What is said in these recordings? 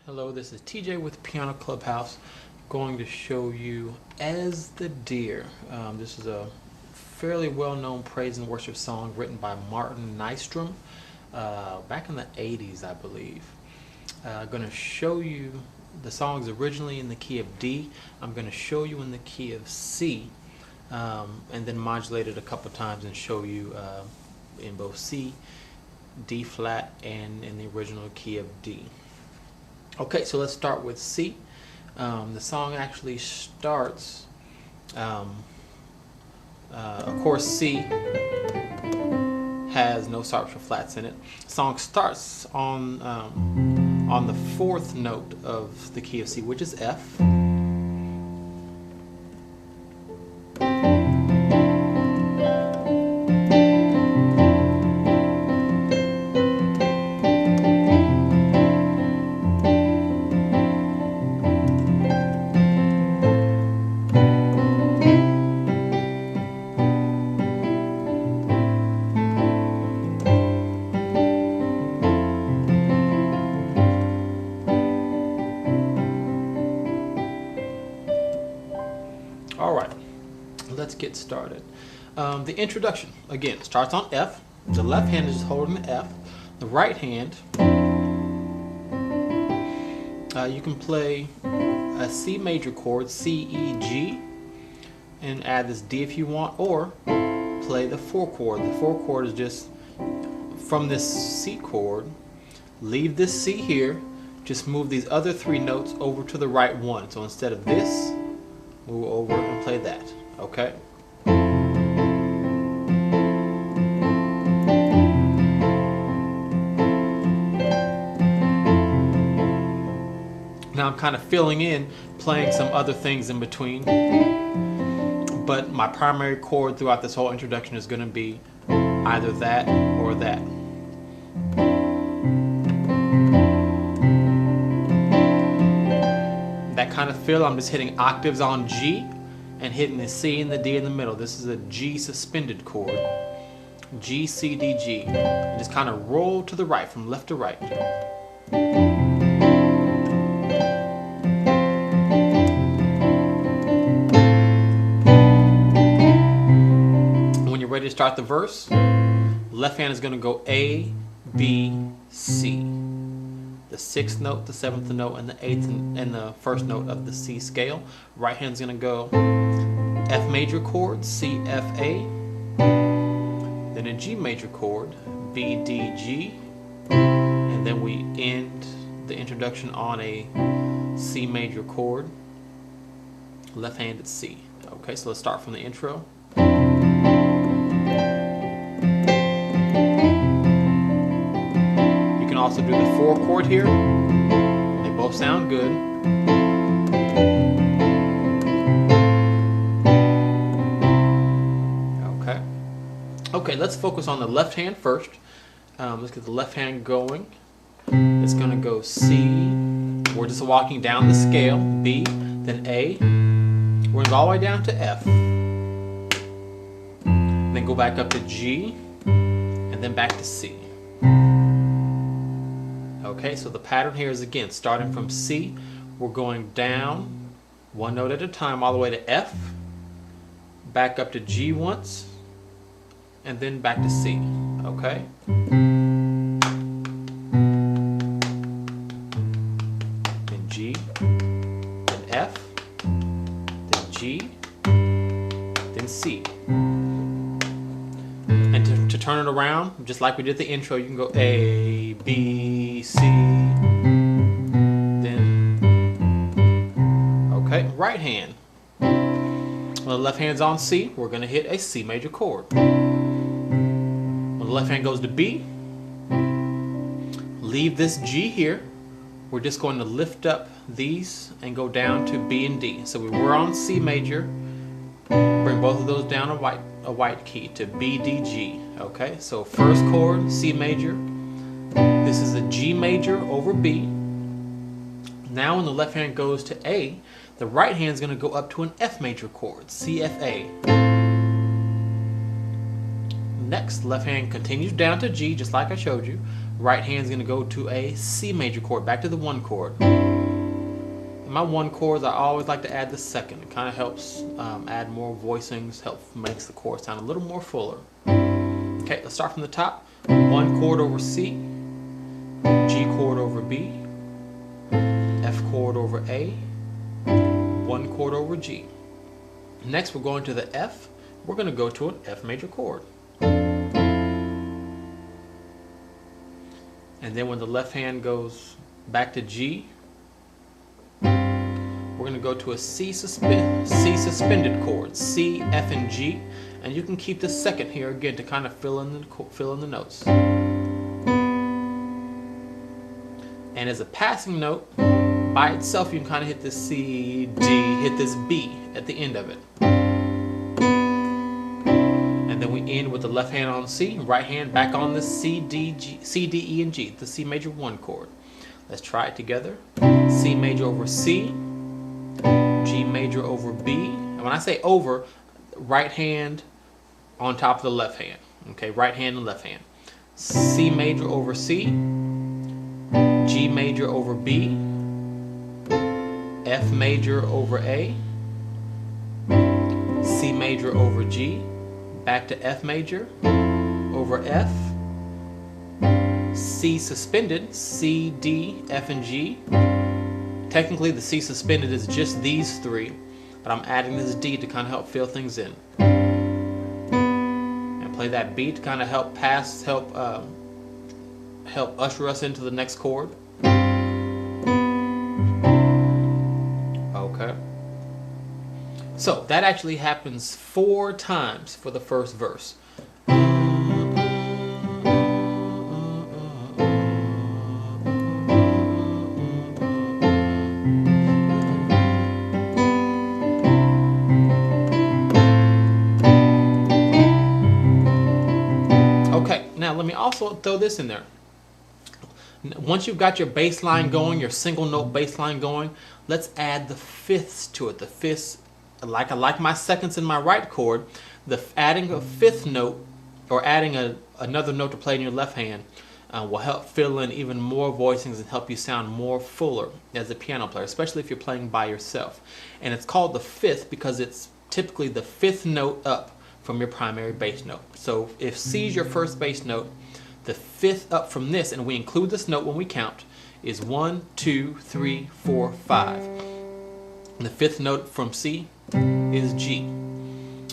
Hello, this is TJ with PianoClubHouse, going to show you As the Deer. This is a fairly well-known praise and worship song written by Martin Nystrom back in the 80s, I believe. I'm going to show you the song's originally in the key of D. I'm going to show you in the key of C, and then modulate it a couple times and show you in both C, D flat, and in the original key of D. Okay, so let's start with C. The song actually starts, of course, C has no sharps or flats in it. The song starts on the fourth note of the key of C, which is F. Alright, let's get started. The introduction, again, starts on F. The left hand is just holding the F. The right hand, you can play a C major chord, C, E, G, and add this D if you want, or play the 4 chord. The 4 chord is just from this C chord, leave this C here, just move these other 3 notes over to the right one. So instead of this, move over and play that, okay? Now I'm kind of filling in, playing some other things in between, but my primary chord throughout this whole introduction is going to be either that or that. That kind of feel, I'm just hitting octaves on G and hitting the C and the D in the middle. This is a G suspended chord. G, C, D, G. And just kind of roll to the right, from left to right. When you're ready to start the verse, left hand is going to go A, B, C. The 6th note, the 7th note, and the 8th and the 1st note of the C scale. Right hand's gonna go F major chord, C, F, A, then a G major chord, B, D, G, and then we end the introduction on a C major chord, left-handed C. Okay, so let's start from the intro. Also do the 4 chord here. They both sound good. Okay, let's focus on the left hand first. Let's get the left hand going. It's going to go C. We're just walking down the scale. B, then A. We're going to go all the way down to F. Then go back up to G. And then back to C. Okay, so the pattern here is, again, starting from C, we're going down 1 note at a time all the way to F, back up to G once, and then back to C, okay? Then G, then F, then G, then C. And to turn it around, just like we did the intro, you can go A, B, C, then, okay, right hand. When the left hand's on C, we're going to hit a C major chord. When the left hand goes to B, leave this G here. We're just going to lift up these and go down to B and D. So we were on C major, bring both of those down a white key to B, D, G. Okay, so first chord, C major. This is a G major over B. Now when the left hand goes to A, the right hand is going to go up to an F major chord, C, F, A. Next, left hand continues down to G, just like I showed you. right hand's going to go to a C major chord, back to the 1 chord. My 1 chords, I always like to add the 2nd. It kind of helps add more voicings, makes the chord sound a little more fuller. Okay, let's start from the top. 1 chord over C, G chord over B, F chord over A, 1 chord over G. Next, we're going to the F. We're going to go to an F major chord. And then when the left hand goes back to G, we're going to go to a C suspended chord, C, F, and G, and you can keep the 2nd here again to kind of fill in the notes. And as a passing note, by itself, you can kind of hit this C, D, hit this B at the end of it. And then we end with the left hand on C, right hand back on the C, D, E, and G, the C major 1 chord. Let's try it together. C major over C, G major over B, and when I say over, right hand on top of the left hand. Okay, right hand and left hand. C major over C, G major over B, F major over A, C major over G, back to F major over F, C suspended, C, D, F, and G. Technically, the C suspended is just these 3, but I'm adding this D to kind of help fill things in. And play that B to kind of help usher us into the next chord. Okay. So that actually happens 4 times for the first verse. Okay, now let me also throw this in there. Once you've got your bass line going, your single note bass line going, let's add the 5ths to it. The 5ths, like I like my 2nds in my right chord, adding a 5th note or adding another note to play in your left hand will help fill in even more voicings and help you sound more fuller as a piano player, especially if you're playing by yourself. And it's called the 5th because it's typically the 5th note up from your primary bass note. So if C is your first bass note, the 5th up from this, and we include this note when we count, is 1, 2, 3, 4, 5. And the 5th note from C is G.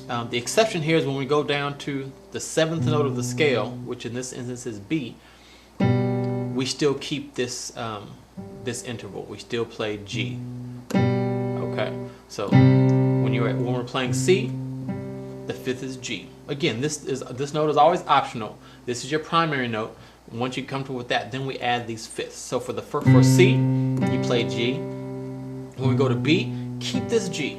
The exception here is when we go down to the 7th note of the scale, which in this instance is B, we still keep this this interval. We still play G. Okay, so when we're playing C, the 5th is G. Again, this note is always optional. This is your primary note. Once you come to with that, then we add these 5ths. So for C, you play G. When we go to B, keep this G.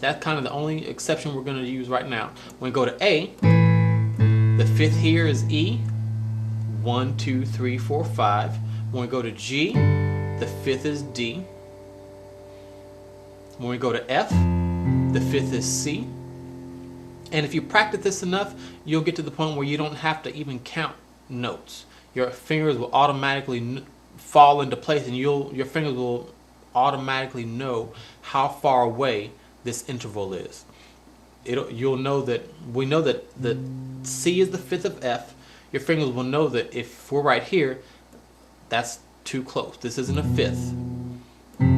That's kind of the only exception we're going to use right now. When we go to A, the 5th here is E. 1, 2, 3, 4, 5. When we go to G, the 5th is D. When we go to F, the 5th is C. And if you practice this enough, you'll get to the point where you don't have to even count notes. Your fingers will automatically fall into place, and your fingers will automatically know how far away this interval is. You'll know that we know that the C is the 5th of F. Your fingers will know that if we're right here, that's too close. This isn't a 5th.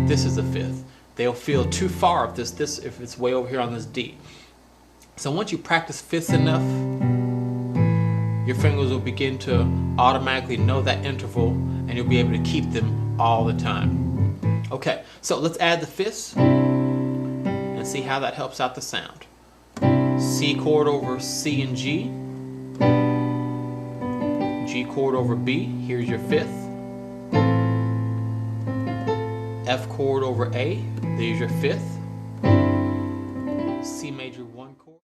This is a 5th. They'll feel too far if it's way over here on this D. So once you practice 5ths enough, your fingers will begin to automatically know that interval, and you'll be able to keep them all the time. Okay, so let's add the 5ths and see how that helps out the sound. C chord over C and G. G chord over B, here's your 5th. F chord over A, there's your 5th. C major 1 chord.